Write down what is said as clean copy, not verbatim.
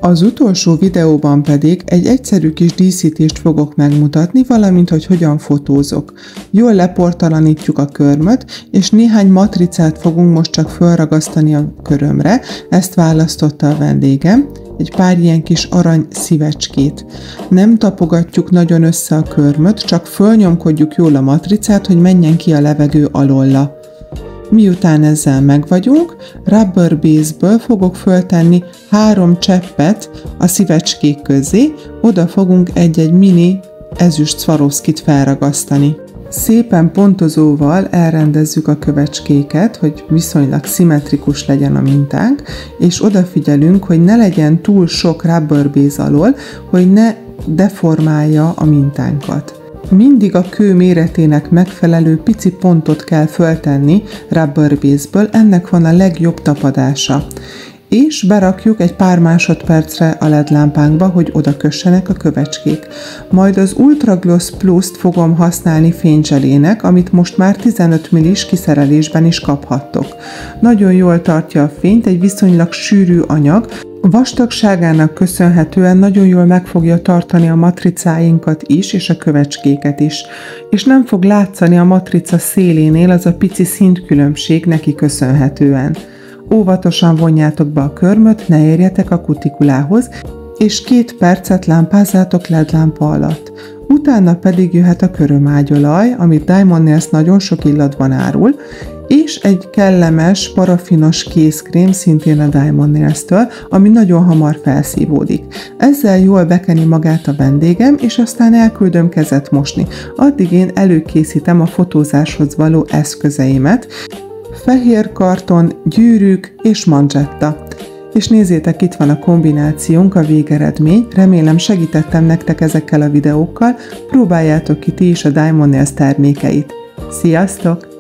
Az utolsó videóban pedig egy egyszerű kis díszítést fogok megmutatni, valamint, hogy hogyan fotózok. Jól leportalanítjuk a körmöt, és néhány matricát fogunk most csak felragasztani a körömre, ezt választotta a vendégem, egy pár ilyen kis arany szívecskét. Nem tapogatjuk nagyon össze a körmöt, csak fölnyomkodjuk jól a matricát, hogy menjen ki a levegő alóla. Miután ezzel megvagyunk, rubber base-ből fogok föltenni 3 cseppet a szívecskék közé, oda fogunk egy-egy mini ezüst Swarovskit felragasztani. Szépen pontozóval elrendezzük a kövecskéket, hogy viszonylag szimmetrikus legyen a mintánk, és odafigyelünk, hogy ne legyen túl sok rubber base alól, hogy ne deformálja a mintánkat. Mindig a kő méretének megfelelő pici pontot kell föltenni rubber base-ből, ennek van a legjobb tapadása. És berakjuk egy pár másodpercre a LED lámpánkba, hogy oda kössenek a kövecskék. Majd az Ultra Gloss Plus-t fogom használni fényzselének, amit most már 15 millis kiszerelésben is kaphattok. Nagyon jól tartja a fényt, egy viszonylag sűrű anyag, vastagságának köszönhetően nagyon jól meg fogja tartani a matricáinkat is, és a kövecskéket is. És nem fog látszani a matrica szélénél az a pici szintkülönbség neki köszönhetően. Óvatosan vonjátok be a körmöt, ne érjetek a kutikulához, és 2 percet lámpázzátok LED lámpa alatt. Utána pedig jöhet a körömágyolaj, amit Diamond Nails nagyon sok illatban árul, és egy kellemes, parafinos kézkrém, szintén a Diamond Nails-től, ami nagyon hamar felszívódik. Ezzel jól bekeni magát a vendégem, és aztán elküldöm kezet mosni. Addig én előkészítem a fotózáshoz való eszközeimet, fehér karton, gyűrűk és manzsetta. És nézzétek, itt van a kombinációnk, a végeredmény. Remélem segítettem nektek ezekkel a videókkal, próbáljátok ki ti is a Diamond Nails termékeit. Sziasztok!